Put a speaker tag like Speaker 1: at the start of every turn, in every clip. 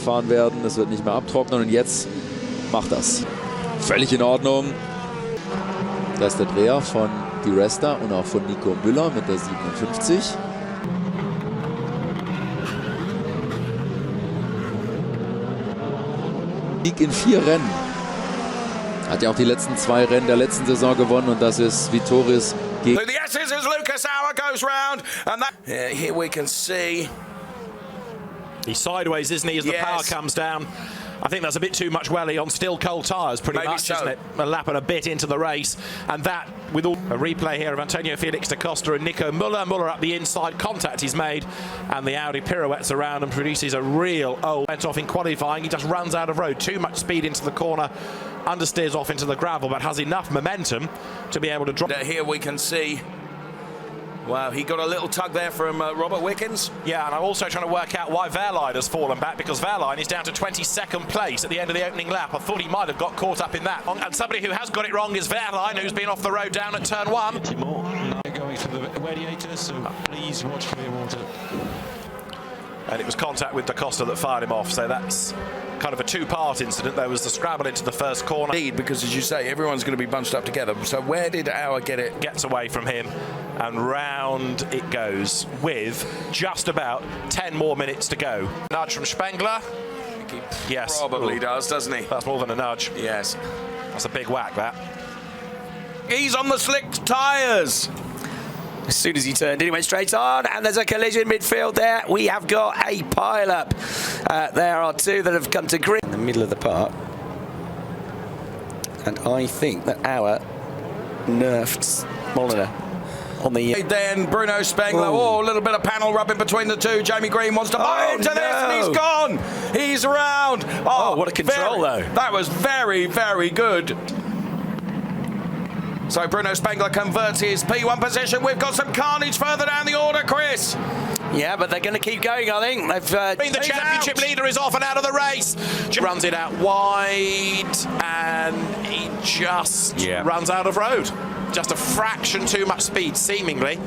Speaker 1: gefahren werden. Das wird nicht mehr abtrocknen und jetzt macht das. Völlig in Ordnung. Da ist der Dreher von Di Resta und auch von Nico Müller mit der 57. Sieg in 4 Rennen. Hat ja auch die letzten 2 Rennen der letzten Saison gewonnen und das ist Vitoris gegen...
Speaker 2: The S's as Lucas Hour goes round and that... here we can see...
Speaker 3: He's sideways, isn't he, as the power comes down. I think that's a bit too much welly on still cold tyres, pretty much, isn't it? A lap and a bit into the race. And that, with all a replay here of Antonio Felix da Costa and Nico Müller. Müller up the inside, contact is made, and the Audi pirouettes around and produces a real went off in qualifying. He just runs out of road, too much speed into the corner, understeers off into the gravel, but has enough momentum to be able to drop.
Speaker 2: Here we can see... Wow, he got a little tug there from Robert Wickens.
Speaker 3: Yeah, and I'm also trying to work out why Wehrlein has fallen back, because Wehrlein is down to 22nd place at the end of the opening lap. I thought he might have got caught up in that. And somebody who has got it wrong is Wehrlein, who's been off the road down at turn 1.
Speaker 4: Going for the radiator, so please watch clear water.
Speaker 3: And it was contact with da Costa that fired him off, so that's kind of a 2-part incident. There was the scramble into the first corner.
Speaker 2: Indeed, because as you say, everyone's going to be bunched up together. So where did Auer get it?
Speaker 3: Gets away from him, and round it goes with just about 10 more minutes to go. Nudge from Spengler. Yes.
Speaker 2: Probably does, doesn't he?
Speaker 3: That's more than a nudge.
Speaker 2: Yes.
Speaker 3: That's a big whack, that.
Speaker 2: He's on the slick tyres.
Speaker 5: As soon as he turned in, he went straight on, and there's a collision midfield there. We have got a pile-up. There are 2 that have come to grip in the middle of the park. And I think that Auer nerfed Molina on the...
Speaker 2: Then Bruno Spengler. Oh, a little bit of panel rubbing between the 2. Jamie Green wants to buy into this, and he's gone. He's around.
Speaker 5: Oh, what a control, though.
Speaker 2: That was very, very good. So Bruno Spengler converts his P1 position. We've got some carnage further down the order, Chris.
Speaker 5: Yeah, but they're going to keep going, I think.
Speaker 3: The championship leader is off and out of the race. Runs it out wide, and he just runs out of road. Just a fraction too much speed, seemingly.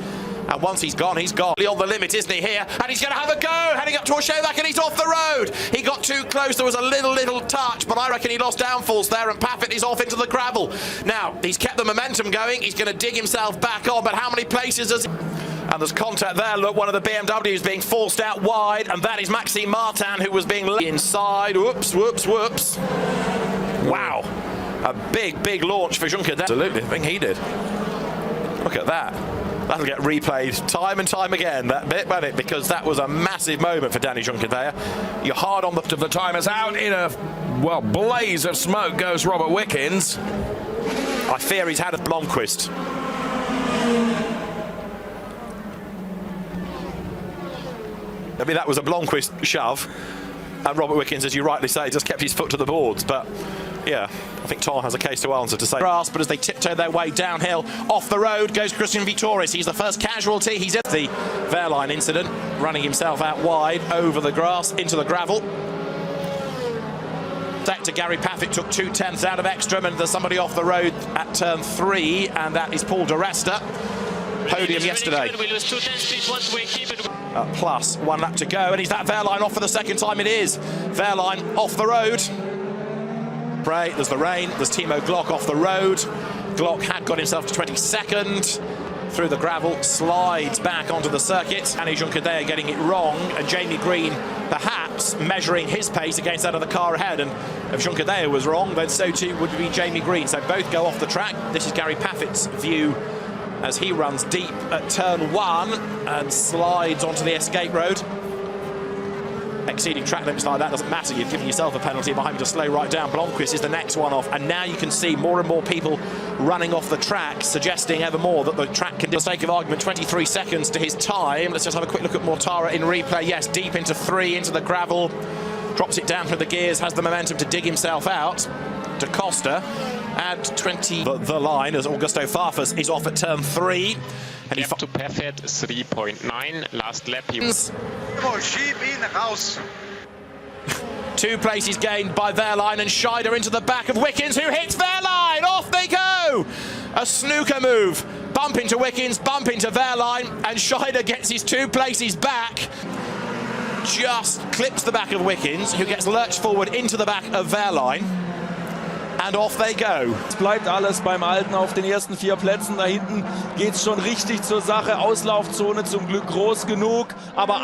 Speaker 3: And once he's gone, he's gone. On the limit, isn't he, here? And he's going to have a go, heading up to a showback, and he's off the road. He got too close. There was a little touch, but I reckon he lost downforce there, and Paffett is off into the gravel. Now, he's kept the momentum going. He's going to dig himself back on, but how many places has he... And there's contact there. Look, one of the BMWs being forced out wide, and that is Maxime Martin, who was being inside. Whoops. Wow. A big launch for Juncker. Absolutely, the thing he did. Look at that. That'll get replayed time and time again, that bit, won't it? Because that was a massive moment for Danny Juncker. You're hard on the...
Speaker 2: The timers out in a, well, blaze of smoke goes Robert Wickens.
Speaker 3: I fear he's had a Blomqvist. I mean, that was a Blomqvist shove. And Robert Wickens, as you rightly say, just kept his foot to the boards. But, yeah, I think Tom has a case to answer to say. But as they tiptoe their way downhill, off the road goes Christian Vitoris. He's the first casualty. He's at the Wehrlein incident, running himself out wide, over the grass, into the gravel. Back to Gary Paffett, took 2/10 out of Ekstrom, and there's somebody off the road at turn 3, and that is Paul Di Resta. Podium yesterday. Plus 1 lap to go, and is that Wehrlein off for the second time? It is. Wehrlein off the road. There's the rain. There's Timo Glock off the road. Glock had got himself to 22nd. Through the gravel, slides back onto the circuit. Danny Juncker getting it wrong, and Jamie Green perhaps measuring his pace against that of the car ahead. And if Juncker was wrong, then so too would be Jamie Green. So both go off the track. This is Gary Paffett's view as he runs deep at turn 1 and slides onto the escape road. Exceeding track limits like that doesn't matter. You've given yourself a penalty behind to slow right down. Blomqvist is the next one off, and now you can see more and more people running off the track, suggesting ever more that the track can, for the sake of argument, 23 seconds to his time. Let's just have a quick look at Mortara in replay. Yes, deep into 3, into the gravel, drops it down through the gears, has the momentum to dig himself out. Da Costa at 20 the line as Augusto Farfus is off at turn 3. And
Speaker 6: lap to Paffett 3.9. Last lap he was...
Speaker 7: Schieb ihn raus.
Speaker 3: 2 places gained by Wehrlein, and Scheider into the back of Wickens, who hits Wehrlein. Off they go. A snooker move. Bump into Wickens, bump into Wehrlein, and Scheider gets his 2 places back. just clips the back of Wickens, who gets lurched forward into the back of Wehrlein. And off they go.
Speaker 8: Es bleibt alles beim Alten auf den ersten 4 Plätzen. Da hinten geht es schon richtig zur Sache. Auslaufzone zum Glück groß genug. Aber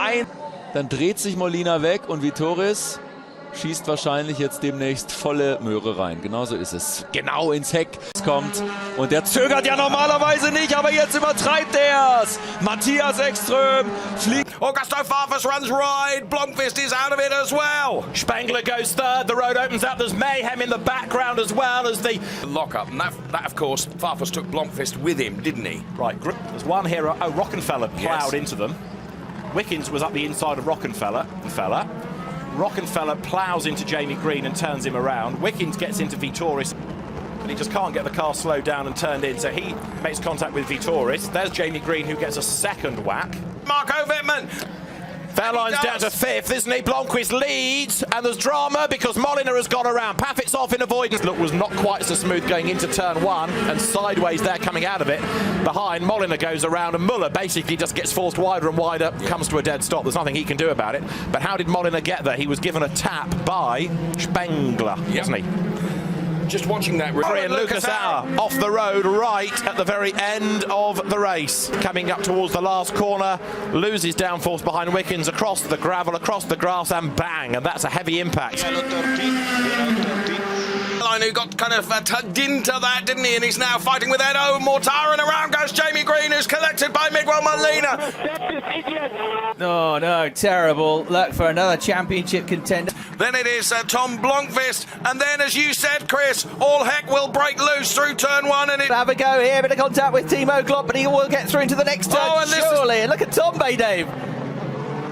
Speaker 8: dann dreht sich Molina weg und Vitoris schießt wahrscheinlich jetzt demnächst volle Möhre rein. Genauso ist es. Genau ins Heck kommt. Und der zögert ja normalerweise nicht, aber jetzt übertreibt er es. Matthias Ekström fliegt.
Speaker 2: Augusto Farfus runs right. Blomqvist is out of it as well.
Speaker 3: Spengler goes third. The road opens up. There's mayhem in the background as well as the
Speaker 2: Lock-up. And that, of course, Farfus took Blomqvist with him, didn't he?
Speaker 3: Right. There's one here. Oh, Rockenfeller ploughed into them. Wickens was up the inside of Rockenfeller. Rockenfeller ploughs into Jamie Green and turns him around. Wickens gets into Vitoris, but he just can't get the car slowed down and turned in, so he makes contact with Vitoris. There's Jamie Green, who gets a second whack.
Speaker 2: Marco Wittmann.
Speaker 3: Wehrlein's down to 5th, isn't he? Blomqvist leads, and there's drama because Molina has gone around. Paffett's off in avoidance. Look, was not quite so smooth going into turn 1, and sideways there coming out of it. Behind, Molina goes around, and Muller basically just gets forced wider and wider, comes to a dead stop. There's nothing he can do about it. But how did Molina get there? He was given a tap by Spengler, wasn't he?
Speaker 2: Just watching that.
Speaker 3: And Lucas Auer off the road right at the very end of the race. Coming up towards the last corner, loses downforce behind Wickens, across the gravel, across the grass, and bang, and that's a heavy impact.
Speaker 2: Who got kind of tugged into that, didn't he? And he's now fighting with Edo Mortara, and around goes Jamie Green, who's collected by Miguel Molina.
Speaker 9: Oh no, terrible luck for another championship contender.
Speaker 2: Then it is Tom Blomqvist, and then, as you said, Chris, all heck will break loose through turn 1, and it...
Speaker 9: Have a go here, bit of contact with Timo Glock, but he will get through into the next turn,
Speaker 2: and
Speaker 9: surely. Look at Tombe, Dave.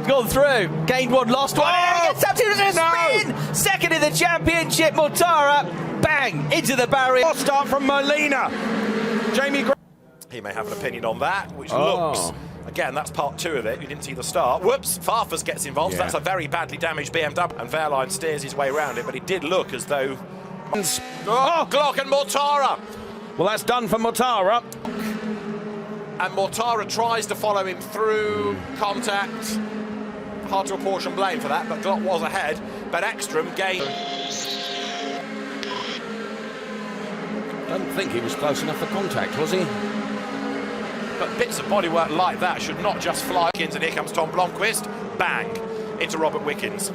Speaker 9: Gone through, gained one, lost one, and he gets up to spin! Second in the championship, Mortara, bang, into the barrier.
Speaker 2: Start from Molina. Jamie Green.
Speaker 3: He may have an opinion on that, which looks... Again, that's part 2 of it. You didn't see the start. Whoops, Farfus gets involved. So that's a very badly damaged BMW. And Wehrlein steers his way around it, but it did look as though... Glock and Mortara!
Speaker 2: Well, that's done for Mortara.
Speaker 3: And Mortara tries to follow him through contact. Hard to apportion blame for that, but Glock was ahead. But Ekström gained...
Speaker 2: I don't think he was close enough for contact, was he?
Speaker 3: But bits of bodywork like that should not just fly. And here comes Tom Blomqvist. Bang! Into Robert Wickens.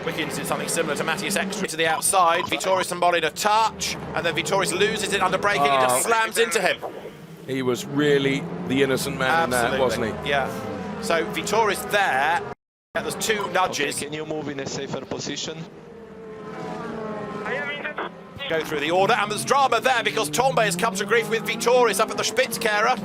Speaker 3: Wickens did something similar to Matthias Ekström to the outside. Vitoris and Molina touch, and then Vitoris loses it under braking. He just slams into him.
Speaker 2: He was really the innocent man in that, wasn't he?
Speaker 3: Yeah. So Vitoris there. There's 2 nudges.
Speaker 6: Okay, can you move in a safer position?
Speaker 3: Go through the order, and there's drama there because Tombe has come to grief with Vitoris up at the Spitzkehrer.